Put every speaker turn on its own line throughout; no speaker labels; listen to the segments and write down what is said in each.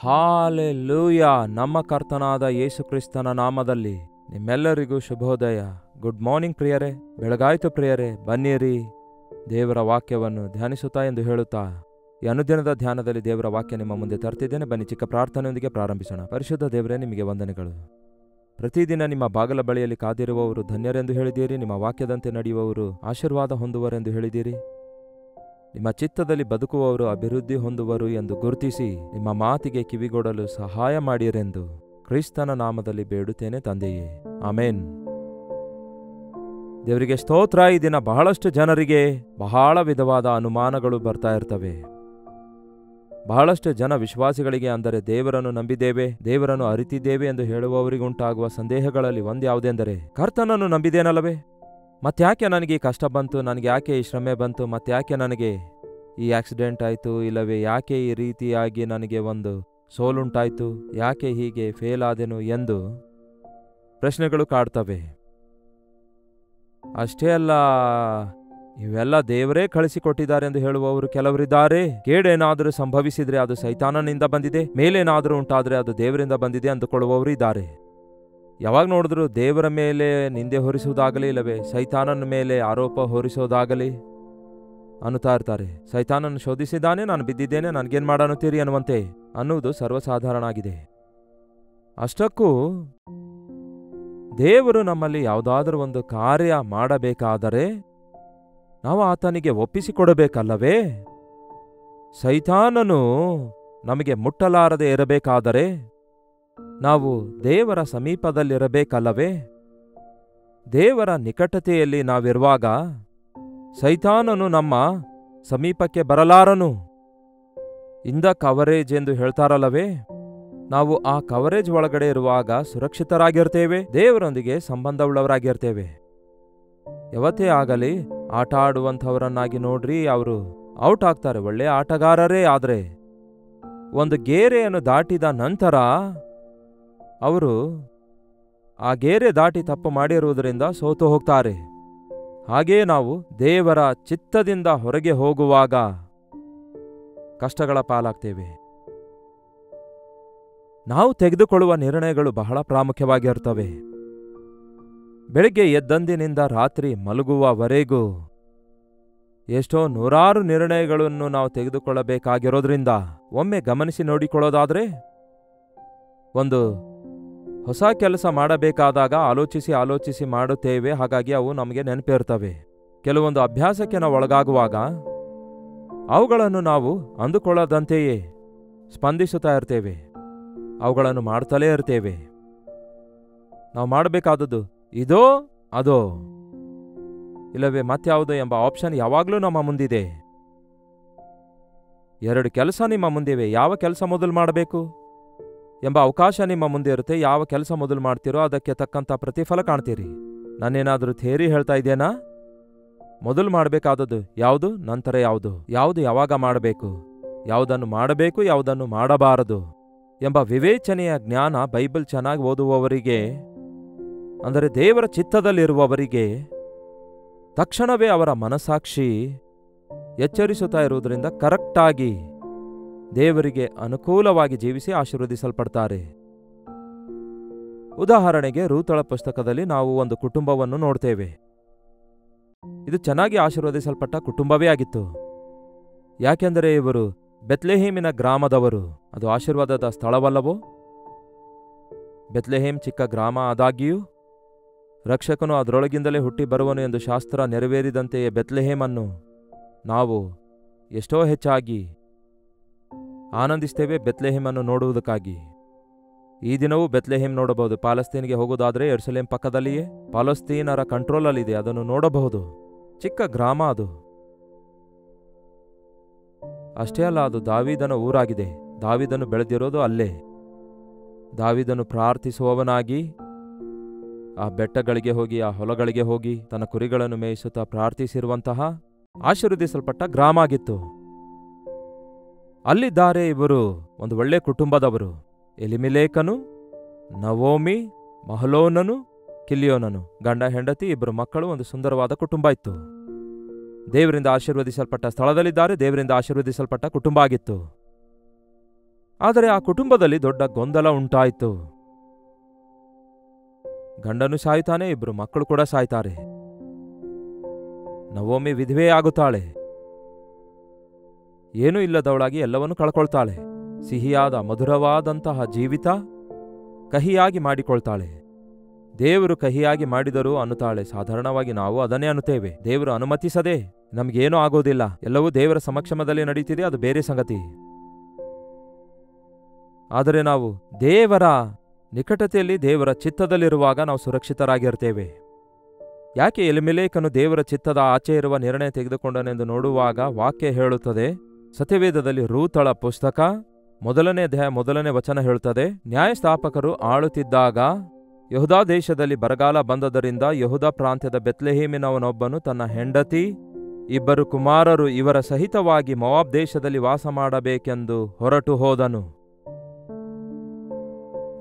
Hallelujah. ನಮ್ಮ ಕರ್ತನಾದ ಯೇಸು ಕ್ರಿಸ್ತನ ನಾಮದಲ್ಲಿ ನಿಮ್ಮೆಲ್ಲರಿಗೂ ಶುಭೋದಯ. ಗುಡ್ ಮಾರ್ನಿಂಗ್ ಪ್ರಿಯರೇ. ಬೆಳಗಾಯಿತು ಪ್ರಿಯರೇ, ಬನ್ನಿರಿ ದೇವರ ವಾಕ್ಯವನ್ನು ಧ್ಯಾನಿಸುತ್ತಾ ಎಂದು ಹೇಳುತ್ತಾ ಈ ಅನುದಿನದ ಧ್ಯಾನದಲ್ಲಿ ದೇವರ ವಾಕ್ಯ ನಿಮ್ಮ ಮುಂದೆ ತರ್ತಿದ್ದೇನೆ. ಬನ್ನಿ ಚಿಕ್ಕ ಪ್ರಾರ್ಥನೆಯೊಂದಿಗೆ ಪ್ರಾರಂಭಿಸೋಣ. ಪರಿಶುದ್ಧ ದೇವರೇ, ನಿಮಗೆ ವಂದನೆಗಳು. ಪ್ರತಿದಿನ ನಿಮ್ಮ ಬಾಗಲ ಬಳಿಯಲ್ಲಿ ಕಾದಿರುವವರು ಧನ್ಯರೆಂದು ಹೇಳಿದ್ದೀರಿ. ನಿಮ್ಮ ವಾಕ್ಯದಂತೆ ನಡೆಯುವವರು ಆಶೀರ್ವಾದ ಹೊಂದುವರೆಂದು ಹೇಳಿದ್ದೀರಿ. ನಿಮ್ಮ ಚಿತ್ತದಲ್ಲಿ ಬದುಕುವವರು ಅಭಿವೃದ್ಧಿ ಹೊಂದುವರು ಎಂದು ಗುರುತಿಸಿ ನಿಮ್ಮ ಮಾತಿಗೆ ಕಿವಿಗೊಡಲು ಸಹಾಯ ಮಾಡಿರೆಂದು ಕ್ರಿಸ್ತನ ನಾಮದಲ್ಲಿ ಬೇಡುತ್ತೇನೆ ತಂದೆಯೇ, ಆಮೇನ್. ದೇವರಿಗೆ ಸ್ತೋತ್ರ. ಈ ದಿನ ಬಹಳಷ್ಟು ಜನರಿಗೆ ಬಹಳ ವಿಧವಾದ ಅನುಮಾನಗಳು ಬರ್ತಾ ಇರ್ತವೆ. ಬಹಳಷ್ಟು ಜನ ವಿಶ್ವಾಸಿಗಳಿಗೆ, ಅಂದರೆ ದೇವರನ್ನು ನಂಬಿದ್ದೇವೆ, ದೇವರನ್ನು ಅರಿತಿದ್ದೇವೆ ಎಂದು ಹೇಳುವವರಿಗುಂಟಾಗುವ ಸಂದೇಹಗಳಲ್ಲಿ ಒಂದ್ಯಾವುದೆಂದರೆ, ಕರ್ತನನ್ನು ನಂಬಿದ್ದೇನಲ್ಲವೇ, ಮತ್ತ್ಯಾಕೆ ನನಗೆ ಈ ಕಷ್ಟ ಬಂತು, ನನಗೆ ಯಾಕೆ ಈ ಶ್ರಮೆ ಬಂತು, ಮತ್ತ್ಯಾಕೆ ನನಗೆ ಈ ಆಕ್ಸಿಡೆಂಟ್ ಆಯಿತು, ಇಲ್ಲವೇ ಯಾಕೆ ಈ ರೀತಿಯಾಗಿ ನನಗೆ ಒಂದು ಸೋಲುಂಟಾಯಿತು, ಯಾಕೆ ಹೀಗೆ ಫೇಲ್ ಆದೆನು ಎಂದು ಪ್ರಶ್ನೆಗಳು ಕಾಡ್ತವೆ. ಅಷ್ಟೇ ಅಲ್ಲ, ಇವೆಲ್ಲ ದೇವರೇ ಕಳಿಸಿಕೊಟ್ಟಿದ್ದಾರೆ ಎಂದು ಹೇಳುವವರು ಕೆಲವರಿದ್ದಾರೆ. ಕೇಡೇನಾದರೂ ಸಂಭವಿಸಿದ್ರೆ ಅದು ಸೈತಾನನಿಂದ ಬಂದಿದೆ, ಮೇಲೇನಾದರೂ ಉಂಟಾದರೆ ಅದು ದೇವರಿಂದ ಬಂದಿದೆ ಅಂದುಕೊಳ್ಳುವವರು ಇದ್ದಾರೆ. ಯಾವಾಗ ನೋಡಿದ್ರು ದೇವರ ಮೇಲೆ ನಿಂದೆ ಹೊರಿಸುವುದಾಗಲಿ, ಇಲ್ಲವೇ ಸೈತಾನನ ಮೇಲೆ ಆರೋಪ ಹೊರಿಸೋದಾಗಲಿ ಅನ್ನುತ್ತಾ ಇರ್ತಾರೆ. ಸೈತಾನನ್ನು ಶೋಧಿಸಿದ್ದಾನೆ, ನಾನು ಬಿದ್ದಿದ್ದೇನೆ, ನನಗೇನು ಮಾಡನ್ನುತ್ತೀರಿ ಅನ್ನುವಂತೆ ಅನ್ನುವುದು ಸರ್ವಸಾಧಾರಣ ಆಗಿದೆ. ಅಷ್ಟಕ್ಕೂ ದೇವರು ನಮ್ಮಲ್ಲಿ ಯಾವುದಾದ್ರೂ ಒಂದು ಕಾರ್ಯ ಮಾಡಬೇಕಾದರೆ ನಾವು ಆತನಿಗೆ ಒಪ್ಪಿಸಿಕೊಡಬೇಕಲ್ಲವೇ? ಸೈತಾನನು ನಮಗೆ ಮುಟ್ಟಲಾರದೆ ಇರಬೇಕಾದರೆ ನಾವು ದೇವರ ಸಮೀಪದಲ್ಲಿರಬೇಕಲ್ಲವೇ? ದೇವರ ನಿಕಟತೆಯಲ್ಲಿ ನಾವಿರುವಾಗ ಸೈತಾನನು ನಮ್ಮ ಸಮೀಪಕ್ಕೆ ಬರಲಾರನು. ಇಂದ ಕವರೇಜ್ ಎಂದು ಹೇಳ್ತಾರಲ್ಲವೇ, ನಾವು ಆ ಕವರೇಜ್ ಒಳಗಡೆ ಇರುವಾಗ ಸುರಕ್ಷಿತರಾಗಿರ್ತೇವೆ, ದೇವರೊಂದಿಗೆ ಸಂಬಂಧವುಳ್ಳವರಾಗಿರ್ತೇವೆ. ಯಾವತ್ತೇ ಆಗಲಿ ಆಟ ಆಡುವಂಥವರನ್ನಾಗಿ ನೋಡ್ರಿ, ಅವರು ಔಟ್ ಆಗ್ತಾರೆ, ಒಳ್ಳೆಯ ಆಟಗಾರರೇ. ಆದರೆ ಒಂದು ಗೆರೆಯನ್ನು ದಾಟಿದ ನಂತರ ಅವರು ಆ ಗೆರೆ ದಾಟಿ ತಪ್ಪು ಮಾಡಿರುವುದರಿಂದ ಸೋತು ಹೋಗ್ತಾರೆ. ಹಾಗೆಯೇ ನಾವು ದೇವರ ಚಿತ್ತದಿಂದ ಹೊರಗೆ ಹೋಗುವಾಗ ಕಷ್ಟಗಳ ಪಾಲಾಗ್ತೇವೆ. ನಾವು ತೆಗೆದುಕೊಳ್ಳುವ ನಿರ್ಣಯಗಳು ಬಹಳ ಪ್ರಾಮುಖ್ಯವಾಗಿರ್ತವೆ. ಬೆಳಿಗ್ಗೆ ಎದ್ದಂದಿನಿಂದ ರಾತ್ರಿ ಮಲಗುವವರೆಗೂ ಎಷ್ಟೋ ನೂರಾರು ನಿರ್ಣಯಗಳನ್ನು ನಾವು ತೆಗೆದುಕೊಳ್ಳಬೇಕಾಗಿರೋದ್ರಿಂದ ಒಮ್ಮೆ ಗಮನಿಸಿ ನೋಡಿಕೊಳ್ಳೋದಾದ್ರೆ, ಒಂದು ಹೊಸ ಕೆಲಸ ಮಾಡಬೇಕಾದಾಗ ಆಲೋಚಿಸಿ ಮಾಡುತ್ತೇವೆ. ಹಾಗಾಗಿ ಅವು ನಮಗೆ ನೆನಪಿರ್ತವೆ. ಕೆಲವೊಂದು ಅಭ್ಯಾಸಕ್ಕೆ ನಾವು ಒಳಗಾಗುವಾಗ ಅವುಗಳನ್ನು ನಾವು ಅಂದುಕೊಳ್ಳದಂತೆಯೇ ಸ್ಪಂದಿಸುತ್ತಾ ಇರ್ತೇವೆ, ಅವುಗಳನ್ನು ಮಾಡ್ತಲೇ ಇರ್ತೇವೆ. ನಾವು ಮಾಡಬೇಕಾದದ್ದು ಇದೋ ಅದೋ ಇಲ್ಲವೇ ಮತ್ಯಾವುದೋ ಎಂಬ ಆಪ್ಷನ್ ಯಾವಾಗಲೂ ನಮ್ಮ ಮುಂದಿದೆ. ಎರಡು ಕೆಲಸ ನಿಮ್ಮ ಮುಂದಿವೆ, ಯಾವ ಕೆಲಸ ಮೊದಲು ಮಾಡಬೇಕು ಎಂಬ ಅವಕಾಶ ನಿಮ್ಮ ಮುಂದೆ ಇರುತ್ತೆ. ಯಾವ ಕೆಲಸ ಮೊದಲು ಮಾಡ್ತೀರೋ ಅದಕ್ಕೆ ತಕ್ಕಂಥ ಪ್ರತಿಫಲ ಕಾಣ್ತೀರಿ. ನಾನೇನಾದರೂ ಥಿಯರಿ ಹೇಳ್ತಾ ಇದ್ದೇನಾ? ಮೊದಲು ಮಾಡಬೇಕಾದದ್ದು ಯಾವುದು, ನಂತರ ಯಾವುದು ಯಾವಾಗ ಮಾಡಬೇಕು, ಯಾವುದನ್ನು ಮಾಡಬೇಕು, ಯಾವುದನ್ನು ಮಾಡಬಾರದು ಎಂಬ ವಿವೇಚನೆಯ ಜ್ಞಾನ ಬೈಬಲ್ ಚೆನ್ನಾಗಿ ಓದುವವರಿಗೆ, ಅಂದರೆ ದೇವರ ಚಿತ್ತದಲ್ಲಿರುವವರಿಗೆ ತಕ್ಷಣವೇ ಅವರ ಮನಸ್ಸಾಕ್ಷಿ ಎಚ್ಚರಿಸುತ್ತಾ ಇರುವುದರಿಂದ ಕರೆಕ್ಟಾಗಿ ದೇವರಿಗೆ ಅನುಕೂಲವಾಗಿ ಜೀವಿಸಿ ಆಶೀರ್ವದಿಸಲ್ಪಡ್ತಾರೆ. ಉದಾಹರಣೆಗೆ ರೂತಳ ಪುಸ್ತಕದಲ್ಲಿ ನಾವು ಒಂದು ಕುಟುಂಬವನ್ನು ನೋಡ್ತೇವೆ. ಇದು ಚೆನ್ನಾಗಿ ಆಶೀರ್ವದಿಸಲ್ಪಟ್ಟ ಕುಟುಂಬವೇ ಆಗಿತ್ತು. ಯಾಕೆಂದರೆ ಇವರು ಬೆತ್ಲೆಹೇಮಿನ ಗ್ರಾಮದವರು. ಅದು ಆಶೀರ್ವಾದದ ಸ್ಥಳವಲ್ಲವೋ? ಬೆತ್ಲೆಹೇಮ್ ಚಿಕ್ಕ ಗ್ರಾಮ ಆದಾಗ್ಯೂ ರಕ್ಷಕನು ಅದರೊಳಗಿಂದಲೇ ಹುಟ್ಟಿ ಬರುವನು ಎಂದು ಶಾಸ್ತ್ರ ನೆರವೇರಿದಂತೆಯೇ ಬೆತ್ಲೆಹೇಮನ್ನು ನಾವು ಎಷ್ಟೋ ಹೆಚ್ಚಾಗಿ ಆನಂದಿಸ್ತೇವೆ ಬೆತ್ಲೆಹೇಮನ್ನು ನೋಡುವುದಕ್ಕಾಗಿ. ಈ ದಿನವೂ ಬೆತ್ಲೆಹೇಮ್ ನೋಡಬಹುದು. ಪಾಲಸ್ತೀನಿಗೆ ಹೋಗೋದಾದರೆ ಯೆರೂಸಲೇಮ್ ಪಕ್ಕದಲ್ಲಿಯೇ ಪಾಲಸ್ತೀನರ ಕಂಟ್ರೋಲಲ್ಲಿದೆ, ಅದನ್ನು ನೋಡಬಹುದು. ಚಿಕ್ಕ ಗ್ರಾಮ ಅದು. ಅಷ್ಟೇ ಅಲ್ಲ, ಅದು ದಾವೀದನ ಊರಾಗಿದೆ. ದಾವೀದನು ಬೆಳೆದಿರೋದು ಅಲ್ಲೇ. ದಾವೀದನು ಪ್ರಾರ್ಥಿಸುವವನಾಗಿ ಆ ಬೆಟ್ಟಗಳಿಗೆ ಹೋಗಿ, ಆ ಹೊಲಗಳಿಗೆ ಹೋಗಿ ತನ್ನ ಕುರಿಗಳನ್ನು ಮೇಯಿಸುತ್ತಾ ಪ್ರಾರ್ಥಿಸಿರುವಂತಹ ಆಶೀರ್ವದಿಸಲ್ಪಟ್ಟ ಗ್ರಾಮ ಆಗಿತ್ತು. ಅಲ್ಲಿದ್ದಾರೆ ಇವರು ಒಂದು ಒಳ್ಳೆ ಕುಟುಂಬದವರು. ಎಲಿಮೆಲೇಕನು, ನವೋಮಿ, ಮಹಲೋನನು, ಕಿಲಿಯೋನನು, ಗಂಡ ಹೆಂಡತಿ, ಇಬ್ಬರು ಮಕ್ಕಳು, ಒಂದು ಸುಂದರವಾದ ಕುಟುಂಬ ಇತ್ತು. ದೇವರಿಂದ ಆಶೀರ್ವದಿಸಲ್ಪಟ್ಟ ಸ್ಥಳದಲ್ಲಿದ್ದಾರೆ, ದೇವರಿಂದ ಆಶೀರ್ವದಿಸಲ್ಪಟ್ಟ ಕುಟುಂಬ ಆಗಿತ್ತು. ಆದರೆ ಆ ಕುಟುಂಬದಲ್ಲಿ ದೊಡ್ಡ ಗೊಂದಲ ಉಂಟಾಯಿತು. ಗಂಡನು ಸಾಯ್ತಾನೆ, ಇಬ್ರು ಮಕ್ಕಳು ಕೂಡ ಸಾಯ್ತಾರೆ. ನವೋಮಿ ವಿಧವೆಯಾಗುತ್ತಾಳೆ. ಏನೂ ಇಲ್ಲದವಳಾಗಿ ಎಲ್ಲವನ್ನೂ ಕಳ್ಕೊಳ್ತಾಳೆ. ಸಿಹಿಯಾದ ಮಧುರವಾದಂತಹ ಜೀವಿತ ಕಹಿಯಾಗಿ ಮಾಡಿಕೊಳ್ತಾಳೆ. ದೇವರು ಕಹಿಯಾಗಿ ಮಾಡಿದರು ಅನ್ನುತ್ತಾಳೆ. ಸಾಧಾರಣವಾಗಿ ನಾವು ಅದನ್ನೇ ಅನ್ನುತ್ತೇವೆ. ದೇವರು ಅನುಮತಿಸದೆ ನಮಗೇನೂ ಆಗೋದಿಲ್ಲ, ಎಲ್ಲವೂ ದೇವರ ಸಮಕ್ಷಮದಲ್ಲಿ ನಡೀತಿದೆ, ಅದು ಬೇರೆ ಸಂಗತಿ. ಆದರೆ ನಾವು ದೇವರ ನಿಕಟತೆಯಲ್ಲಿ, ದೇವರ ಚಿತ್ತದಲ್ಲಿರುವಾಗ ನಾವು ಸುರಕ್ಷಿತರಾಗಿರ್ತೇವೆ. ಯಾಕೆ ಎಲಿಮೆಲೇಕನು ದೇವರ ಚಿತ್ತದ ಆಚೆ ಇರುವ ನಿರ್ಣಯ ತೆಗೆದುಕೊಂಡನೆಂದು ನೋಡುವಾಗ ವಾಕ್ಯ ಹೇಳುತ್ತದೆ. ಸತ್ಯವೇದದಲ್ಲಿ ರೂತಳ ಪುಸ್ತಕ 1ನೇ ಅಧ್ಯಾಯ 1ನೇ ವಚನ ಹೇಳುತ್ತದೆ, ನ್ಯಾಯಸ್ಥಾಪಕರು ಆಳುತ್ತಿದ್ದಾಗ ಯೆಹೂದ ದೇಶದಲ್ಲಿ ಬರಗಾಲ ಬಂದದರಿಂದ ಯೆಹೂದ ಪ್ರಾಂತ್ಯದ ಬೆತ್ಲೆಹೇಮಿನವನೊಬ್ಬನು ತನ್ನ ಹೆಂಡತಿ, 2 ಕುಮಾರರು ಇವರ ಸಹಿತವಾಗಿ ಮೋವಾಬ್ ದೇಶದಲ್ಲಿ ವಾಸ ಮಾಡಬೇಕೆಂದು ಹೊರಟು ಹೋದನು.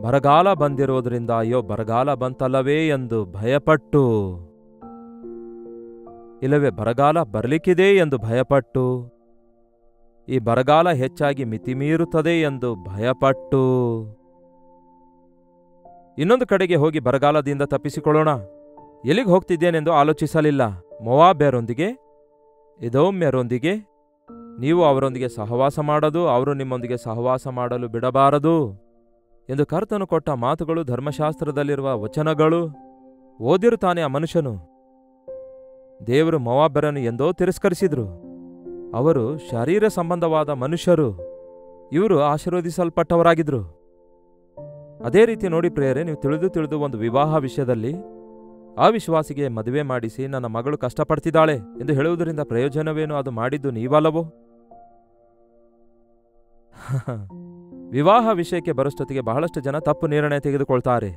ಬರಗಾಲ ಬಂದಿರೋದ್ರಿಂದ ಅಯ್ಯೋ ಬರಗಾಲ ಬಂತಲ್ಲವೇ ಎಂದು ಭಯಪಟ್ಟು, ಇಲ್ಲವೇ ಬರಗಾಲ ಬರಲಿಕ್ಕಿದೆ ಎಂದು ಭಯಪಟ್ಟು, ಈ ಬರಗಾಲ ಹೆಚ್ಚಾಗಿ ಮಿತಿಮೀರುತ್ತದೆ ಎಂದು ಭಯಪಟ್ಟು, ಇನ್ನೊಂದು ಕಡೆಗೆ ಹೋಗಿ ಬರಗಾಲದಿಂದ ತಪ್ಪಿಸಿಕೊಳ್ಳೋಣ, ಎಲ್ಲಿಗೆ ಹೋಗ್ತಿದ್ದೇನೆಂದು ಆಲೋಚಿಸಲಿಲ್ಲ. ಮೋವಾಬ್ಯರೊಂದಿಗೆ, ಎದೋಮ್ಯರೊಂದಿಗೆ ನೀವು ಅವರೊಂದಿಗೆ ಸಹವಾಸ ಮಾಡದು, ಅವರು ನಿಮ್ಮೊಂದಿಗೆ ಸಹವಾಸ ಮಾಡಲು ಬಿಡಬಾರದು ಎಂದು ಕರ್ತನು ಕೊಟ್ಟ ಮಾತುಗಳು, ಧರ್ಮಶಾಸ್ತ್ರದಲ್ಲಿರುವ ವಚನಗಳು ಓದಿರುತ್ತಾನೆ ಆ ಮನುಷ್ಯನು. ದೇವರು ಮೋವಾಬ್ಯರನ್ನು ಎಂದೋ ತಿರಸ್ಕರಿಸಿದ್ರು. ಅವರು ಶರೀರ ಸಂಬಂಧವಾದ ಮನುಷ್ಯರು, ಇವರು ಆಶೀರ್ವದಿಸಲ್ಪಟ್ಟವರಾಗಿದ್ರು. ಅದೇ ರೀತಿ ನೋಡಿ ಪ್ರಿಯರೇ, ನೀವು ತಿಳಿದು ಒಂದು ವಿವಾಹ ವಿಷಯದಲ್ಲಿ ಅವಿಶ್ವಾಸಿಗೆ ಮದುವೆ ಮಾಡಿಸಿ ನನ್ನ ಮಗಳು ಕಷ್ಟಪಡ್ತಿದ್ದಾಳೆ ಎಂದು ಹೇಳುವುದರಿಂದ ಪ್ರಯೋಜನವೇನು? ಅದು ಮಾಡಿದ್ದು ನೀವಲ್ಲವೋ? ವಿವಾಹ ವಿಷಯಕ್ಕೆ ಬರೋಷ್ಟೊತ್ತಿಗೆ ಬಹಳಷ್ಟು ಜನ ತಪ್ಪು ನಿರ್ಣಯ ತೆಗೆದುಕೊಳ್ತಾರೆ.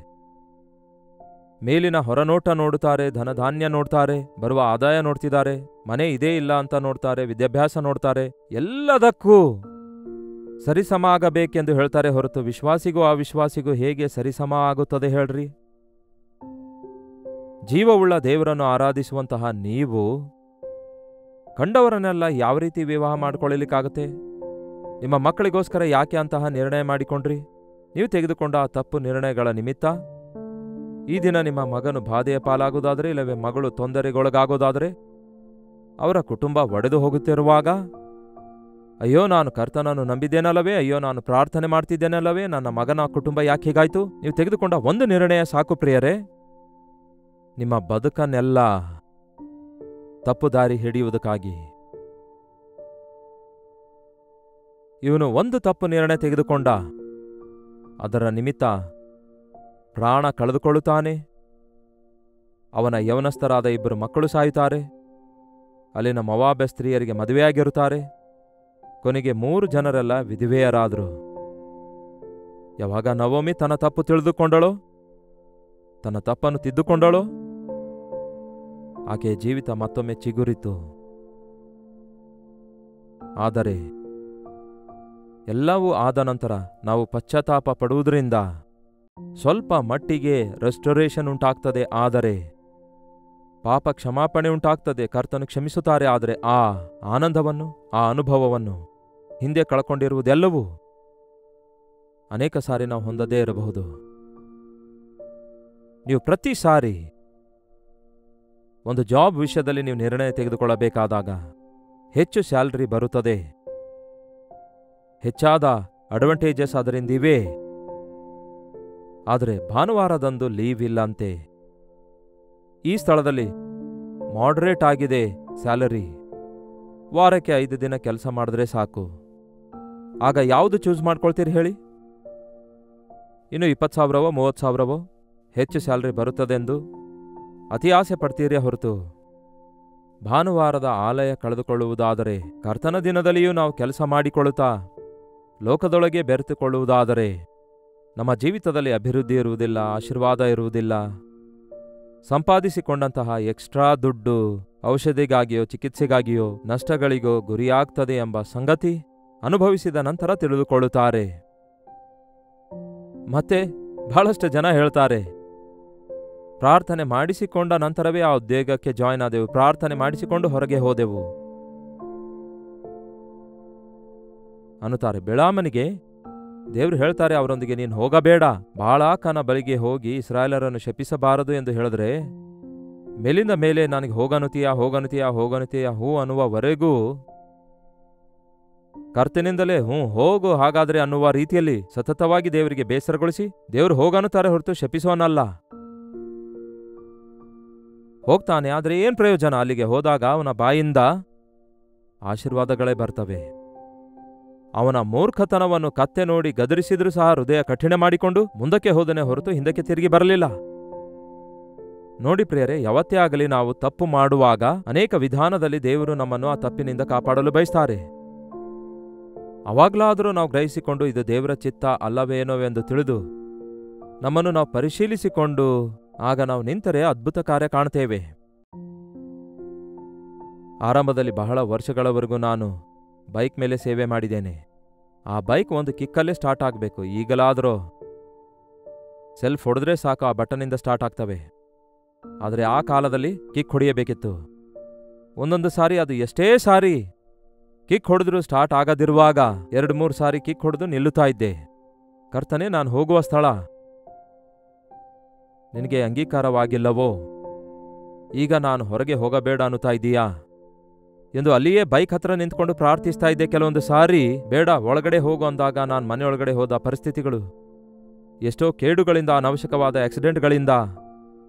ಮೇಲಿನ ಹೊರನೋಟ ನೋಡುತ್ತಾರೆ, ಧನಧಾನ್ಯ ನೋಡ್ತಾರೆ, ಬರುವ ಆದಾಯ ನೋಡ್ತಿದ್ದಾರೆ, ಮನೆ ಇದೇ ಇಲ್ಲ ಅಂತ ನೋಡ್ತಾರೆ, ವಿದ್ಯಾಭ್ಯಾಸ ನೋಡ್ತಾರೆ, ಎಲ್ಲದಕ್ಕೂ ಸರಿಸಮ ಆಗಬೇಕೆಂದು ಹೇಳ್ತಾರೆ ಹೊರತು ವಿಶ್ವಾಸಿಗೂ ಅವಿಶ್ವಾಸಿಗೂ ಹೇಗೆ ಸರಿಸಮ ಆಗುತ್ತದೆ ಹೇಳ್ರಿ? ಜೀವವುಳ್ಳ ದೇವರನ್ನು ಆರಾಧಿಸುವಂತಹ ನೀವು ಕಂಡವರನ್ನೆಲ್ಲ ಯಾವ ರೀತಿ ವಿವಾಹ ಮಾಡಿಕೊಳ್ಳಲಿಕ್ಕಾಗತ್ತೆ? ನಿಮ್ಮ ಮಕ್ಕಳಿಗೋಸ್ಕರ ಯಾಕೆ ಅಂತಹ ನಿರ್ಣಯ ಮಾಡಿಕೊಂಡ್ರಿ? ನೀವು ತೆಗೆದುಕೊಂಡ ಆ ತಪ್ಪು ನಿರ್ಣಯಗಳ ನಿಮಿತ್ತ ಈ ದಿನ ನಿಮ್ಮ ಮಗನು ಬಾಧೆಯ ಪಾಲಾಗೋದಾದರೆ, ಇಲ್ಲವೇ ಮಗಳು ತೊಂದರೆಗೊಳಗಾಗೋದಾದರೆ, ಅವರ ಕುಟುಂಬ ಒಡೆದು ಹೋಗುತ್ತಿರುವಾಗ ಅಯ್ಯೋ ನಾನು ಕರ್ತನನ್ನು ನಂಬಿದ್ದೇನಲ್ಲವೇ, ಅಯ್ಯೋ ನಾನು ಪ್ರಾರ್ಥನೆ ಮಾಡ್ತಿದ್ದೇನಲ್ಲವೇ, ನನ್ನ ಮಗನ ಕುಟುಂಬ ಯಾಕೆ ಹೀಗಾಯ್ತು? ನೀವು ತೆಗೆದುಕೊಂಡ ಒಂದು ನಿರ್ಣಯ ಸಾಕು ಪ್ರಿಯರೇ, ನಿಮ್ಮ ಬದುಕನ್ನೆಲ್ಲ ತಪ್ಪು ದಾರಿ ಹಿಡಿಯುವುದಕ್ಕಾಗಿ. ಇವನು ಒಂದು ತಪ್ಪು ನಿರ್ಣಯ ತೆಗೆದುಕೊಂಡ, ಅದರ ನಿಮಿತ್ತ ಪ್ರಾಣ ಕಳೆದುಕೊಳ್ಳುತ್ತಾನೆ. ಅವನ ಯೌವನಸ್ಥರಾದ 2 ಮಕ್ಕಳು ಸಾಯುತ್ತಾರೆ. ಅಲ್ಲಿನ ಮೋವಾಬ್ಯ ಸ್ತ್ರೀಯರಿಗೆ ಮದುವೆಯಾಗಿರುತ್ತಾರೆ. ಕೊನೆಗೆ 3 ಜನರೆಲ್ಲ ವಿಧವೆಯರಾದರು. ಯಾವಾಗ ನವೋಮಿ ತನ್ನ ತಪ್ಪು ತಿಳಿದುಕೊಂಡಳೋ, ತನ್ನ ತಪ್ಪನ್ನು ತಿದ್ದುಕೊಂಡಳೋ, ಆಕೆಯ ಜೀವಿತ ಮತ್ತೊಮ್ಮೆ ಚಿಗುರಿತು. ಆದರೆ ಎಲ್ಲವೂ ಆದ ನಂತರ ನಾವು ಪಶ್ಚಾತ್ತಾಪ ಪಡುವುದರಿಂದ ಸ್ವಲ್ಪ ಮಟ್ಟಿಗೆ ರೆಸ್ಟೋರೇಷನ್ ಉಂಟಾಗ್ತದೆ. ಆದರೆ ಪಾಪ ಕ್ಷಮಾಪಣೆ ಉಂಟಾಗ್ತದೆ, ಕರ್ತನು ಕ್ಷಮಿಸುತ್ತಾರೆ. ಆದರೆ ಆ ಆನಂದವನ್ನು, ಆ ಅನುಭವವನ್ನು ಹಿಂದೆ ಕಳ್ಕೊಂಡಿರುವುದೆಲ್ಲವೂ ಅನೇಕ ಸಾರಿ ನಾವು ಹೊಂದದೇ ಇರಬಹುದು. ನೀವು ಪ್ರತಿ ಸಾರಿ ಒಂದು ಜಾಬ್ ವಿಷಯದಲ್ಲಿ ನೀವು ನಿರ್ಣಯ ತೆಗೆದುಕೊಳ್ಳಬೇಕಾದಾಗ ಹೆಚ್ಚು ಸ್ಯಾಲರಿ ಬರುತ್ತದೆ, ಹೆಚ್ಚಾದ ಅಡ್ವಾಂಟೇಜಸ್ ಅದರಿಂದಿವೆ. ಆದರೆ ಭಾನುವಾರದಂದು ಲೀವ್ ಇಲ್ಲಂತೆ. ಈ ಸ್ಥಳದಲ್ಲಿ ಮಾಡ್ರೇಟ್ ಆಗಿದೆ ಸ್ಯಾಲರಿ, ವಾರಕ್ಕೆ 5 ದಿನ ಕೆಲಸ ಮಾಡಿದ್ರೆ ಸಾಕು. ಆಗ ಯಾವುದು ಚೂಸ್ ಮಾಡ್ಕೊಳ್ತೀರಿ ಹೇಳಿ? ಇನ್ನು 20,000ವೋ 30,000ವೋ ಹೆಚ್ಚು ಸ್ಯಾಲರಿ ಬರುತ್ತದೆಂದು ಅತಿ ಆಸೆ ಪಡ್ತೀರಿ ಹೊರತು ಭಾನುವಾರದ ಆಲಯ ಕಳೆದುಕೊಳ್ಳುವುದಾದರೆ, ಕರ್ತನ ದಿನದಲ್ಲಿಯೂ ನಾವು ಕೆಲಸ ಮಾಡಿಕೊಳ್ಳುತ್ತಾ ಲೋಕದೊಳಗೆ ಬೆರೆತುಕೊಳ್ಳುವುದಾದರೆ ನಮ್ಮ ಜೀವಿತದಲ್ಲಿ ಅಭಿವೃದ್ಧಿ ಇರುವುದಿಲ್ಲ, ಆಶೀರ್ವಾದ ಇರುವುದಿಲ್ಲ. ಸಂಪಾದಿಸಿಕೊಂಡಂತಹ ಎಕ್ಸ್ಟ್ರಾ ದುಡ್ಡು ಔಷಧಿಗಾಗಿಯೋ ಚಿಕಿತ್ಸೆಗಾಗಿಯೋ ನಷ್ಟಗಳಿಗೋ ಗುರಿಯಾಗ್ತದೆ ಎಂಬ ಸಂಗತಿ ಅನುಭವಿಸಿದ ನಂತರ ತಿಳಿದುಕೊಳ್ಳುತ್ತಾರೆ. ಮತ್ತೆ ಬಹಳಷ್ಟು ಜನ ಹೇಳ್ತಾರೆ, ಪ್ರಾರ್ಥನೆ ಮಾಡಿಸಿಕೊಂಡ ನಂತರವೇ ಆ ಉದ್ಯೋಗಕ್ಕೆ ಜಾಯ್ನ್ ಆದೆವು, ಪ್ರಾರ್ಥನೆ ಮಾಡಿಸಿಕೊಂಡು ಹೊರಗೆ ಹೋದೆವು ಅನ್ನುತ್ತಾರೆ. ಬಿಳಾಮನಿಗೆ ದೇವ್ರು ಹೇಳ್ತಾರೆ ಅವರೊಂದಿಗೆ, ನೀನು ಹೋಗಬೇಡ, ಬಾಳಾಕನ ಬಳಿಗೆ ಹೋಗಿ ಇಸ್ರಾಯೇಲರನ್ನು ಶಪಿಸಬಾರದು ಎಂದು ಹೇಳಿದ್ರೆ, ಮೇಲಿಂದ ಮೇಲೆ ನನಗೆ ಹೋಗನುತ್ತೀಯ ಹೂ ಅನ್ನುವವರೆಗೂ ಕರ್ತನಿಂದಲೇ ಹೋಗು ಹಾಗಾದ್ರೆ ಅನ್ನುವ ರೀತಿಯಲ್ಲಿ ಸತತವಾಗಿ ದೇವರಿಗೆ ಬೇಸರಗೊಳಿಸಿ, ದೇವರು ಹೋಗನ್ನುತ್ತಾರೆ ಹೊರತು ಶಪಿಸೋನಲ್ಲ. ಹೋಗ್ತಾನೆ, ಆದರೆ ಏನ್ ಪ್ರಯೋಜನ? ಅಲ್ಲಿಗೆ ಹೋದಾಗ ಅವನ ಬಾಯಿಂದ ಆಶೀರ್ವಾದಗಳೇ ಬರ್ತವೆ. ಅವನ ಮೂರ್ಖತನವನ್ನು ಕತ್ತೆ ನೋಡಿ ಗದರಿಸಿದ್ರೂ ಸಹ ಹೃದಯ ಕಠಿಣ ಮಾಡಿಕೊಂಡು ಮುಂದಕ್ಕೆ ಹೋದನೆ ಹೊರತು ಹಿಂದಕ್ಕೆ ತಿರುಗಿ ಬರಲಿಲ್ಲ. ನೋಡಿ ಪ್ರಿಯರೇ, ಯಾವತ್ತೇ ಆಗಲಿ ನಾವು ತಪ್ಪು ಮಾಡುವಾಗ ಅನೇಕ ವಿಧಾನದಲ್ಲಿ ದೇವರು ನಮ್ಮನ್ನು ಆ ತಪ್ಪಿನಿಂದ ಕಾಪಾಡಲು ಬಯಸ್ತಾರೆ. ಅವಾಗ್ಲಾದರೂ ನಾವು ಗ್ರಹಿಸಿಕೊಂಡು ಇದು ದೇವರ ಚಿತ್ತ ಅಲ್ಲವೇನೋವೆಂದು ತಿಳಿದು ನಮ್ಮನ್ನು ನಾವು ಪರಿಶೀಲಿಸಿಕೊಂಡು ಆಗ ನಾವು ನಿಂತರೆ ಅದ್ಭುತ ಕಾರ್ಯ ಕಾಣ್ತೇವೆ. ಆರಂಭದಲ್ಲಿ ಬಹಳ ವರ್ಷಗಳವರೆಗೂ ನಾನು ಬೈಕ್ ಮೇಲೆ ಸೇವೆ ಮಾಡಿದ್ದೇನೆ. ಆ ಬೈಕ್ ಒಂದು ಕಿಕ್ಕಲ್ಲೇ ಸ್ಟಾರ್ಟ್ ಆಗಬೇಕು. ಈಗಲಾದರೂ ಸೆಲ್ಫ್ ಹೊಡೆದ್ರೆ ಸಾಕು, ಆ ಬಟನ್ನಿಂದ ಸ್ಟಾರ್ಟ್ ಆಗ್ತವೆ. ಆದರೆ ಆ ಕಾಲದಲ್ಲಿ ಕಿಕ್ ಹೊಡೆಯಬೇಕಿತ್ತು. ಒಂದೊಂದು ಸಾರಿ ಅದು ಎಷ್ಟೇ ಸಾರಿ ಕಿಕ್ ಹೊಡೆದ್ರೂ ಸ್ಟಾರ್ಟ್ ಆಗದಿರುವಾಗ 2-3 ಸಾರಿ ಕಿಕ್ ಹೊಡೆದು ನಿಲ್ಲುತ್ತಾ ಇದ್ದೆ. ಕರ್ತನೇ, ನಾನು ಹೋಗುವ ಸ್ಥಳ ನಿನಗೆ ಅಂಗೀಕಾರವಾಗಿಲ್ಲವೋ? ಈಗ ನಾನು ಹೊರಗೆ ಹೋಗಬೇಡ ಅನ್ನುತ್ತಾ ಇದ್ದೀಯಾ ಎಂದು ಅಲ್ಲಿಯೇ ಬೈಕ್ ಹತ್ರ ನಿಂತ್ಕೊಂಡು ಪ್ರಾರ್ಥಿಸ್ತಾ ಇದ್ದೆ. ಕೆಲವೊಂದು ಸಾರಿ ಬೇಡ ಒಳಗಡೆ ಹೋಗು ಅಂದಾಗ ನಾನು ಮನೆಯೊಳಗಡೆ ಹೋದ ಪರಿಸ್ಥಿತಿಗಳು, ಎಷ್ಟೋ ಕೇಡುಗಳಿಂದ, ಅನವಶ್ಯಕವಾದ ಆಕ್ಸಿಡೆಂಟ್ಗಳಿಂದ,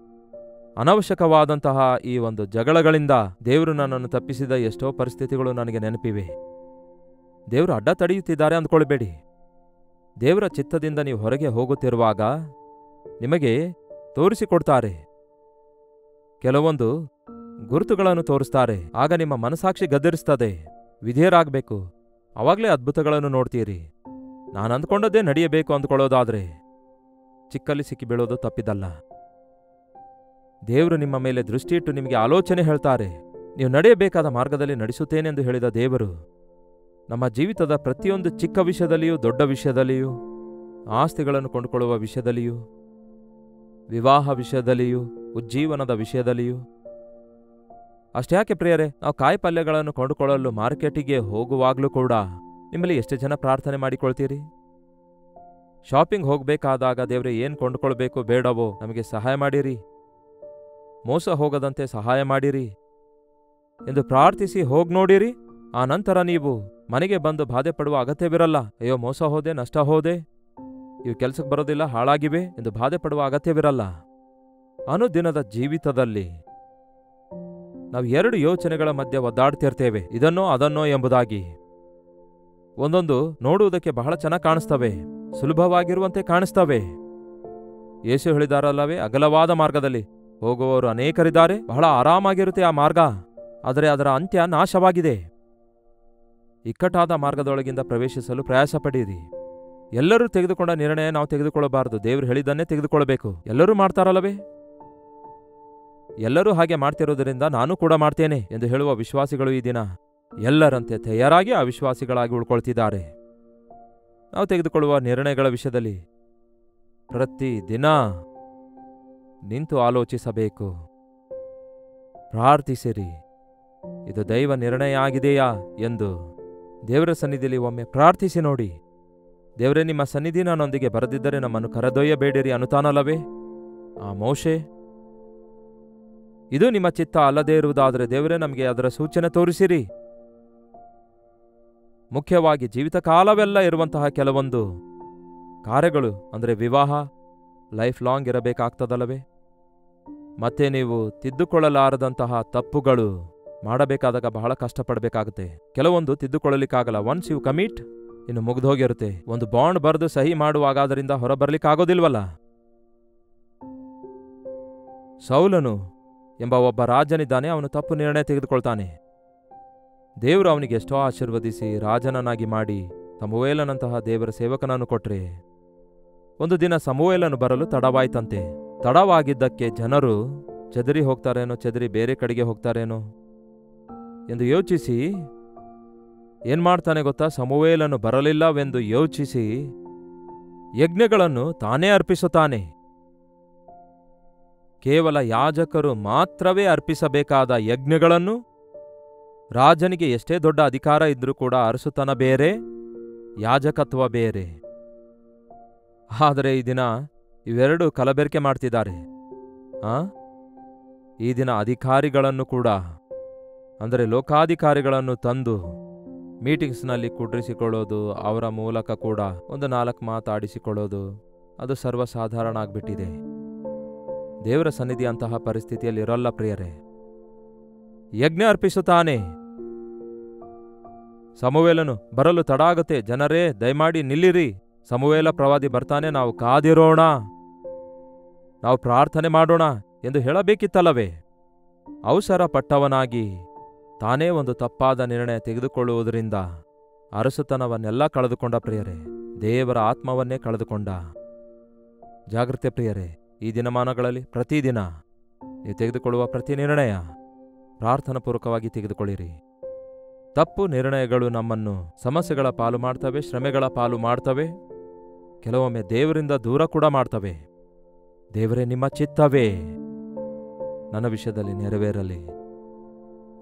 ಅನವಶ್ಯಕವಾದಂತಹ ಈ ಒಂದು ಜಗಳಗಳಿಂದ ದೇವರು ನನ್ನನ್ನು ತಪ್ಪಿಸಿದ ಎಷ್ಟೋ ಪರಿಸ್ಥಿತಿಗಳು ನನಗೆ ನೆನಪಿವೆ. ದೇವರು ಅಡ್ಡ ತಡೆಯುತ್ತಿದ್ದಾರೆ ಅಂದ್ಕೊಳ್ಬೇಡಿ. ದೇವರ ಚಿತ್ತದಿಂದ ನೀವು ಹೊರಗೆ ಹೋಗುತ್ತಿರುವಾಗ ನಿಮಗೆ ತೋರಿಸಿಕೊಡ್ತಾರೆ. ಕೆಲವೊಂದು ಗುರುತುಗಳನ್ನು ತೋರಿಸ್ತಾರೆ. ಆಗ ನಿಮ್ಮ ಮನಸಾಕ್ಷಿ ಗದರಿಸ್ತದೆ, ವಿಧೇಯರಾಗಬೇಕು. ಅವಾಗಲೇ ಅದ್ಭುತಗಳನ್ನು ನೋಡ್ತೀರಿ. ನಾನು ಅಂದ್ಕೊಂಡದ್ದೇ ನಡೆಯಬೇಕು ಅಂದ್ಕೊಳ್ಳೋದಾದ್ರೆ ಚಿಕ್ಕಲ್ಲಿ ಸಿಕ್ಕಿಬೀಳೋದು ತಪ್ಪಿದಲ್ಲ. ದೇವರು ನಿಮ್ಮ ಮೇಲೆ ದೃಷ್ಟಿಯಿಟ್ಟು ನಿಮಗೆ ಆಲೋಚನೆ ಹೇಳ್ತಾರೆ. ನೀವು ನಡೆಯಬೇಕಾದ ಮಾರ್ಗದಲ್ಲಿ ನಡೆಸುತ್ತೇನೆಂದು ಹೇಳಿದ ದೇವರು ನಮ್ಮ ಜೀವಿತದ ಪ್ರತಿಯೊಂದು ಚಿಕ್ಕ ವಿಷಯದಲ್ಲಿಯೂ, ದೊಡ್ಡ ವಿಷಯದಲ್ಲಿಯೂ, ಆಸ್ತಿಗಳನ್ನು ಕೊಂಡುಕೊಳ್ಳುವ ವಿಷಯದಲ್ಲಿಯೂ, ವಿವಾಹ ವಿಷಯದಲ್ಲಿಯೂ, ಉಜ್ಜೀವನದ ವಿಷಯದಲ್ಲಿಯೂ. ಅಷ್ಟ್ಯಾಕೆ ಪ್ರಿಯರೇ, ನಾವು ಕಾಯಿ ಪಲ್ಯಗಳನ್ನು ಕೊಂಡುಕೊಳ್ಳಲು ಮಾರ್ಕೆಟಿಗೆ ಹೋಗುವಾಗಲೂ ಕೂಡ ನಿಮ್ಮಲ್ಲಿ ಎಷ್ಟು ಜನ ಪ್ರಾರ್ಥನೆ ಮಾಡಿಕೊಳ್ತೀರಿ? ಶಾಪಿಂಗ್ ಹೋಗಬೇಕಾದಾಗ ದೇವರೇ ಏನು ಕೊಂಡುಕೊಳ್ಬೇಕು ಬೇಡವೋ ನಮಗೆ ಸಹಾಯ ಮಾಡಿರಿ, ಮೋಸ ಹೋಗದಂತೆ ಸಹಾಯ ಮಾಡಿರಿ ಎಂದು ಪ್ರಾರ್ಥಿಸಿ ಹೋಗಿ ನೋಡಿರಿ. ಆ ನಂತರ ನೀವು ಮನೆಗೆ ಬಂದು ಬಾಧೆ ಪಡುವ ಅಗತ್ಯವಿರಲ್ಲ. ಅಯ್ಯೋ, ಮೋಸ ಹೋದೆ, ನಷ್ಟ ಹೋದೆ, ಇವು ಕೆಲಸಕ್ಕೆ ಬರೋದಿಲ್ಲ, ಹಾಳಾಗಿವೆ ಎಂದು ಬಾಧೆ ಪಡುವ ಅಗತ್ಯವಿರಲ್ಲ. ಅನುದಿನದ ಜೀವಿತದಲ್ಲಿ ನಾವು 2 ಯೋಚನೆಗಳ ಮಧ್ಯೆ ಒದ್ದಾಡ್ತಿರ್ತೇವೆ, ಇದನ್ನೋ ಅದನ್ನೋ ಎಂಬುದಾಗಿ. ಒಂದೊಂದು ನೋಡುವುದಕ್ಕೆ ಬಹಳ ಚೆನ್ನಾಗಿ ಕಾಣಿಸ್ತವೆ, ಸುಲಭವಾಗಿರುವಂತೆ ಕಾಣಿಸ್ತವೆ. ಯೇಸು ಹೇಳಿದಾರಲ್ಲವೇ, ಅಗಲವಾದ ಮಾರ್ಗದಲ್ಲಿ ಹೋಗುವವರು ಅನೇಕರಿದ್ದಾರೆ, ಬಹಳ ಆರಾಮಾಗಿರುತ್ತೆ ಆ ಮಾರ್ಗ, ಆದರೆ ಅದರ ಅಂತ್ಯ ನಾಶವಾಗಿದೆ. ಇಕ್ಕಟ್ಟಾದ ಮಾರ್ಗದೊಳಗಿಂದ ಪ್ರವೇಶಿಸಲು ಪ್ರಯಾಸ ಪಡೀರಿ. ಎಲ್ಲರೂ ತೆಗೆದುಕೊಂಡ ನಿರ್ಣಯ ನಾವು ತೆಗೆದುಕೊಳ್ಳಬಾರದು. ದೇವರು ಹೇಳಿದ್ದನ್ನೇ ತೆಗೆದುಕೊಳ್ಳಬೇಕು. ಎಲ್ಲರೂ ಮಾಡ್ತಾರಲ್ಲವೇ, ಎಲ್ಲರೂ ಹಾಗೆ ಮಾಡ್ತಿರೋದ್ರಿಂದ ನಾನು ಕೂಡ ಮಾಡ್ತೇನೆ ಎಂದು ಹೇಳುವ ವಿಶ್ವಾಸಿಗಳು ಈ ದಿನ ಎಲ್ಲರಂತೆ ತಯಾರಾಗಿ ಅವಿಶ್ವಾಸಿಗಳಾಗಿ ಉಳ್ಕೊಳ್ತಿದ್ದಾರೆ. ನಾವು ತೆಗೆದುಕೊಳ್ಳುವ ನಿರ್ಣಯಗಳ ವಿಷಯದಲ್ಲಿ ಪ್ರತಿ ದಿನ ನಿಂತು ಆಲೋಚಿಸಬೇಕು. ಪ್ರಾರ್ಥಿಸಿರಿ, ಇದು ದೈವ ನಿರ್ಣಯ ಆಗಿದೆಯಾ ಎಂದು ದೇವರ ಸನ್ನಿಧಿಯಲ್ಲಿ ಒಮ್ಮೆ ಪ್ರಾರ್ಥಿಸಿ ನೋಡಿ. ದೇವರೇ, ನಿಮ್ಮ ಸನ್ನಿಧಿ ನನ್ನೊಂದಿಗೆ ಬರದಿದ್ದರೆ ನಮ್ಮನ್ನು ಕರೆದೊಯ್ಯಬೇಡಿರಿ ಅನ್ನುತ್ತಾನಲ್ಲವೇ ಆ ಮೋಶೆ. ಇದು ನಿಮ್ಮ ಚಿತ್ತ ಅಲ್ಲದೇ ಇರುವುದಾದರೆ ದೇವರೇ ನಮಗೆ ಅದರ ಸೂಚನೆ ತೋರಿಸಿರಿ. ಮುಖ್ಯವಾಗಿ ಜೀವಿತ ಕಾಲವೆಲ್ಲ ಇರುವಂತಹ ಕೆಲವೊಂದು ಕಾರ್ಯಗಳು, ಅಂದರೆ ವಿವಾಹ ಲೈಫ್ ಲಾಂಗ್ ಇರಬೇಕಾಗ್ತದಲ್ಲವೇ? ಮತ್ತೆ ನೀವು ತಿದ್ದುಕೊಳ್ಳಲಾರದಂತಹ ತಪ್ಪುಗಳು ಮಾಡಬೇಕಾದಾಗ ಬಹಳ ಕಷ್ಟಪಡಬೇಕಾಗುತ್ತೆ. ಕೆಲವೊಂದು ತಿದ್ದುಕೊಳ್ಳಲಿಕ್ಕಾಗಲ್ಲ. ಒನ್ಸ್ ಯು ಕಮಿಟ್, ಇನ್ನು ಮುಗಿದೋಗಿರುತ್ತೆ. ಒಂದು ಬಾಂಡ್ ಬರೆದು ಸಹಿ ಮಾಡುವಾಗ ಅದರಿಂದ ಹೊರಬರ್ಲಿಕ್ಕಾಗೋದಿಲ್ವಲ್ಲ. ಸೌಲನು ಎಂಬ ಒಬ್ಬ ರಾಜನಿದ್ದಾನೆ. ಅವನು ತಪ್ಪು ನಿರ್ಣಯ ತೆಗೆದುಕೊಳ್ತಾನೆ. ದೇವರು ಅವನಿಗೆ ಎಷ್ಟೋ ಆಶೀರ್ವದಿಸಿ ರಾಜನನ್ನಾಗಿ ಮಾಡಿ ಸಮುವೇಲನಂತಹ ದೇವರ ಸೇವಕನನ್ನು ಕೊಟ್ರೆ, ಒಂದು ದಿನ ಸಮುವೇಲನು ಬರಲು ತಡವಾಯ್ತಂತೆ. ತಡವಾಗಿದ್ದಕ್ಕೆ ಜನರು ಚದರಿ ಹೋಗ್ತಾರೇನೋ, ಚದರಿ ಬೇರೆ ಕಡೆಗೆ ಹೋಗ್ತಾರೇನೋ ಎಂದು ಯೋಚಿಸಿ ಏನ್ ಮಾಡ್ತಾನೆ ಗೊತ್ತಾ? ಸಮುವೇಲನು ಬರಲಿಲ್ಲವೆಂದು ಯೋಚಿಸಿ ಯಜ್ಞಗಳನ್ನು ತಾನೇ ಅರ್ಪಿಸುತ್ತಾನೆ. ಕೇವಲ ಯಾಜಕರು ಮಾತ್ರವೇ ಅರ್ಪಿಸಬೇಕಾದ ಯಜ್ಞಗಳನ್ನು ರಾಜನಿಗೆ ಎಷ್ಟೇ ದೊಡ್ಡ ಅಧಿಕಾರ ಇದ್ರೂ ಕೂಡ ಅರಸುತನ ಬೇರೆ, ಯಾಜಕತ್ವ ಬೇರೆ. ಆದರೆ ಈ ದಿನ ಇವೆರಡು ಕಲಬೆರಕೆ ಮಾಡ್ತಿದ್ದಾರೆ. ಈ ದಿನ ಅಧಿಕಾರಿಗಳನ್ನು ಕೂಡ, ಅಂದರೆ ಲೋಕಾಧಿಕಾರಿಗಳನ್ನು ತಂದು ಮೀಟಿಂಗ್ಸ್ನಲ್ಲಿ ಕುಡ್ರಿಸಿಕೊಳ್ಳೋದು, ಅವರ ಮೂಲಕ ಕೂಡ ಒಂದು 4 ಮಾತಾಡಿಸಿಕೊಳ್ಳೋದು, ಅದು ಸರ್ವಸಾಧಾರಣ ಆಗ್ಬಿಟ್ಟಿದೆ. ದೇವರ ಸನ್ನಿಧಿ ಅಂತಹ ಪರಿಸ್ಥಿತಿಯಲ್ಲಿ ಇರಲ್ಲ ಪ್ರಿಯರೇ. ಯಜ್ಞ ಅರ್ಪಿಸುತ್ತಾನೆ. ಸಮುವೇಲನು ಬರಲು ತಡ ಆಗುತ್ತೆ, ಜನರೇ ದಯಮಾಡಿ ನಿಲ್ಲಿರಿ, ಸಮುವೇಲ ಪ್ರವಾದಿ ಬರ್ತಾನೆ, ನಾವು ಕಾದಿರೋಣ, ನಾವು ಪ್ರಾರ್ಥನೆ ಮಾಡೋಣ ಎಂದು ಹೇಳಬೇಕಿತ್ತಲ್ಲವೇ? ಅವಸರ ಪಟ್ಟವನಾಗಿ ತಾನೇ ಒಂದು ತಪ್ಪಾದ ನಿರ್ಣಯ ತೆಗೆದುಕೊಳ್ಳುವುದರಿಂದ ಅರಸುತನವನ್ನೆಲ್ಲ ಕಳೆದುಕೊಂಡ ಪ್ರಿಯರೇ, ದೇವರ ಆತ್ಮವನ್ನೇ ಕಳೆದುಕೊಂಡ. ಜಾಗೃತೆ ಪ್ರಿಯರೇ, ಈ ದಿನಮಾನಗಳಲ್ಲಿ ಪ್ರತಿದಿನ ನೀವು ತೆಗೆದುಕೊಳ್ಳುವ ಪ್ರತಿ ನಿರ್ಣಯ ಪ್ರಾರ್ಥನಾಪೂರ್ವಕವಾಗಿ ತೆಗೆದುಕೊಳ್ಳಿರಿ. ತಪ್ಪು ನಿರ್ಣಯಗಳು ನಮ್ಮನ್ನು ಸಮಸ್ಯೆಗಳ ಪಾಲು ಮಾಡ್ತವೆ, ಶ್ರಮೆಗಳ ಪಾಲು ಮಾಡ್ತವೆ, ಕೆಲವೊಮ್ಮೆ ದೇವರಿಂದ ದೂರ ಕೂಡ ಮಾಡ್ತವೆ. ದೇವರೇ, ನಿಮ್ಮ ಚಿತ್ತವೇ ನನ್ನ ವಿಷಯದಲ್ಲಿ ನೆರವೇರಲಿ,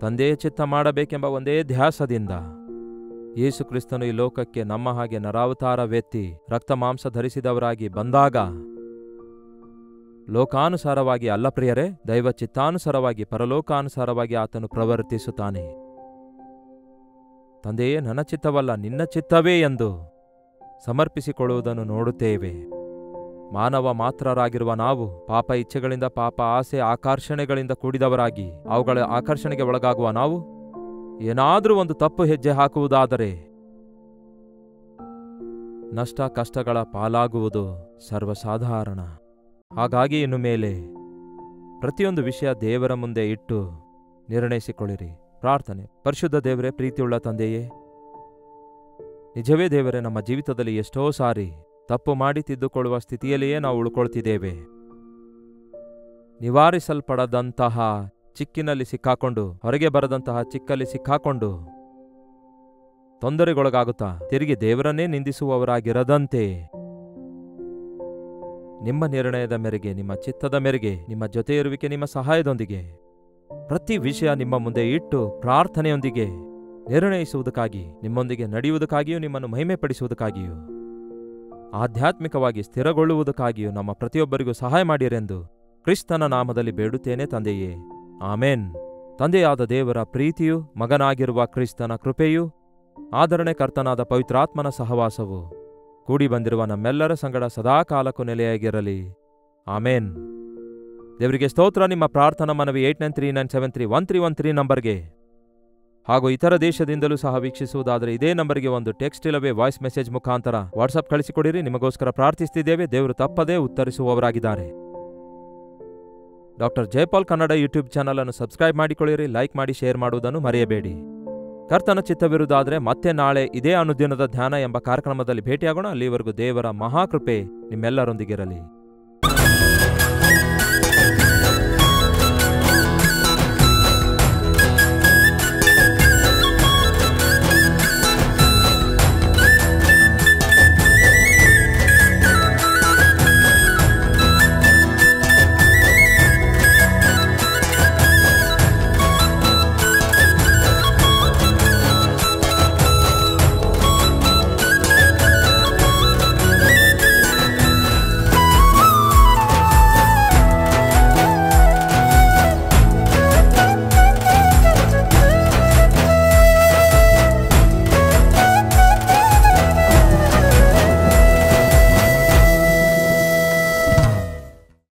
ತಂದೆಯ ಚಿತ್ತ ಮಾಡಬೇಕೆಂಬ ಒಂದೇ ಧ್ಯಾಸದಿಂದ ಯೇಸು ಕ್ರಿಸ್ತನು ಈ ಲೋಕಕ್ಕೆ ನಮ್ಮ ಹಾಗೆ ನರಾವತಾರವೆತ್ತಿ ರಕ್ತ ಮಾಂಸ ಧರಿಸಿದವರಾಗಿ ಬಂದಾಗ ಲೋಕಾನುಸಾರವಾಗಿ ಅಲ್ಲ ಪ್ರಿಯರೇ, ದೈವ ಚಿತ್ತಾನುಸಾರವಾಗಿ, ಪರಲೋಕಾನುಸಾರವಾಗಿ ಆತನು ಪ್ರವರ್ತಿಸುತ್ತಾನೆ. ತಂದೆಯೇ, ನನ್ನ ಚಿತ್ತವಲ್ಲ ನಿನ್ನ ಚಿತ್ತವೇ ಎಂದು ಸಮರ್ಪಿಸಿಕೊಳ್ಳುವುದನ್ನು ನೋಡುತ್ತೇವೆ. ಮಾನವ ಮಾತ್ರರಾಗಿರುವ ನಾವು ಪಾಪ ಇಚ್ಛೆಗಳಿಂದ, ಪಾಪ ಆಸೆ ಆಕರ್ಷಣೆಗಳಿಂದ ಕೂಡಿದವರಾಗಿ ಅವುಗಳ ಆಕರ್ಷಣೆಗೆ ಒಳಗಾಗುವ ನಾವು ಏನಾದರೂ ಒಂದು ತಪ್ಪು ಹೆಜ್ಜೆ ಹಾಕುವುದಾದರೆ ನಷ್ಟ ಕಷ್ಟಗಳ ಪಾಲಾಗುವುದು ಸರ್ವಸಾಧಾರಣ. ಹಾಗಾಗಿ ಇನ್ನು ಮೇಲೆ ಪ್ರತಿಯೊಂದು ವಿಷಯ ದೇವರ ಮುಂದೆ ಇಟ್ಟು ನಿರ್ಣಯಿಸಿಕೊಳ್ಳಿರಿ. ಪ್ರಾರ್ಥನೆ. ಪರಿಶುದ್ಧ ದೇವರೇ, ಪ್ರೀತಿಯುಳ್ಳ ತಂದೆಯೇ, ನಿಜವೇ ದೇವರೇ, ನಮ್ಮ ಜೀವಿತದಲ್ಲಿ ಎಷ್ಟೋ ಸಾರಿ ತಪ್ಪು ಮಾಡಿ ತಿದ್ದುಕೊಳ್ಳುವ ಸ್ಥಿತಿಯಲ್ಲಿಯೇ ನಾವು ಉಳ್ಕೊಳ್ತಿದ್ದೇವೆ. ನಿವಾರಿಸಲ್ಪಡದಂತಹ ಚಿಕ್ಕಿನಲ್ಲಿ ಸಿಕ್ಕಾಕೊಂಡು, ಹೊರಗೆ ಬರದಂತಹ ಚಿಕ್ಕಲ್ಲಿ ಸಿಕ್ಕಾಕೊಂಡು ತೊಂದರೆಗೊಳಗಾಗುತ್ತಾ ತಿರುಗಿ ದೇವರನ್ನೇ ನಿಂದಿಸುವವರಾಗಿರದಂತೆ ನಿಮ್ಮ ನಿರ್ಣಯದ ಮೇರೆಗೆ, ನಿಮ್ಮ ಚಿತ್ತದ ಮೇರೆಗೆ, ನಿಮ್ಮ ಜೊತೆ ಇರುವಿಕೆ, ನಿಮ್ಮ ಸಹಾಯದೊಂದಿಗೆ ಪ್ರತಿ ವಿಷಯ ನಿಮ್ಮ ಮುಂದೆ ಇಟ್ಟು ಪ್ರಾರ್ಥನೆಯೊಂದಿಗೆ ನಿರ್ಣಯಿಸುವುದಕ್ಕಾಗಿ, ನಿಮ್ಮೊಂದಿಗೆ ನಡೆಯುವುದಕ್ಕಾಗಿಯೂ, ನಿಮ್ಮನ್ನು ಮಹಿಮೆಪಡಿಸುವುದಕ್ಕಾಗಿಯೂ, ಆಧ್ಯಾತ್ಮಿಕವಾಗಿ ಸ್ಥಿರಗೊಳ್ಳುವುದಕ್ಕಾಗಿಯೂ ನಮ್ಮ ಪ್ರತಿಯೊಬ್ಬರಿಗೂ ಸಹಾಯ ಮಾಡಿರೆಂದು ಕ್ರಿಸ್ತನ ನಾಮದಲ್ಲಿ ಬೇಡುತ್ತೇನೆ ತಂದೆಯೇ, ಆಮೇನ್. ತಂದೆಯಾದ ದೇವರ ಪ್ರೀತಿಯು, ಮಗನಾಗಿರುವ ಕ್ರಿಸ್ತನ ಕೃಪೆಯು, ಆದರಣೆ ಕರ್ತನಾದ ಪವಿತ್ರಾತ್ಮನ ಸಹವಾಸವು ಕೂಡಿ ಬಂದಿರುವ ನಮ್ಮೆಲ್ಲರ ಸಂಗಡ ಸದಾಕಾಲಕ್ಕೂ ನೆಲೆಯಾಗಿರಲಿ. ಆಮೇನ್. ದೇವರಿಗೆ ಸ್ತೋತ್ರ. ನಿಮ್ಮ ಪ್ರಾರ್ಥನಾ ಮನವಿ 8939731313 ನಂಬರ್ಗೆ ಹಾಗೂ ಇತರ ದೇಶದಿಂದಲೂ ಸಹ ವೀಕ್ಷಿಸುವುದಾದರೆ ಇದೇ ನಂಬರ್ಗೆ ಒಂದು ಟೆಕ್ಸ್ಟ್ ಇಲ್ಲವೇ ವಾಯ್ಸ್ ಮೆಸೇಜ್ ಮುಖಾಂತರ ವಾಟ್ಸಪ್ ಕಳಿಸಿಕೊಡಿರಿ. ನಿಮಗೋಸ್ಕರ ಪ್ರಾರ್ಥಿಸುತ್ತಿದ್ದೇವೆ. ದೇವರು ತಪ್ಪದೇ ಉತ್ತರಿಸುವವರಾಗಿದ್ದಾರೆ. Doctor Jayapal Kannada YouTube channel ಅನ್ನು ಸಬ್ಸ್ಕ್ರೈಬ್ ಮಾಡಿಕೊಳ್ಳಿರಿ. ಲೈಕ್ ಮಾಡಿ, ಶೇರ್ ಮಾಡುವುದನ್ನು ಮರೆಯಬೇಡಿ. ಕರ್ತನ ಚಿತ್ತವಿರುವುದಾದರೆ ಮತ್ತೆ ನಾಳೆ ಇದೇ ಅನುದಿನದ ಧ್ಯಾನ ಎಂಬ ಕಾರ್ಯಕ್ರಮದಲ್ಲಿ ಭೇಟಿಯಾಗೋಣ. ಅಲ್ಲಿವರೆಗೂ ದೇವರ ಮಹಾಕೃಪೆ ನಿಮ್ಮೆಲ್ಲರೊಂದಿಗಿರಲಿ.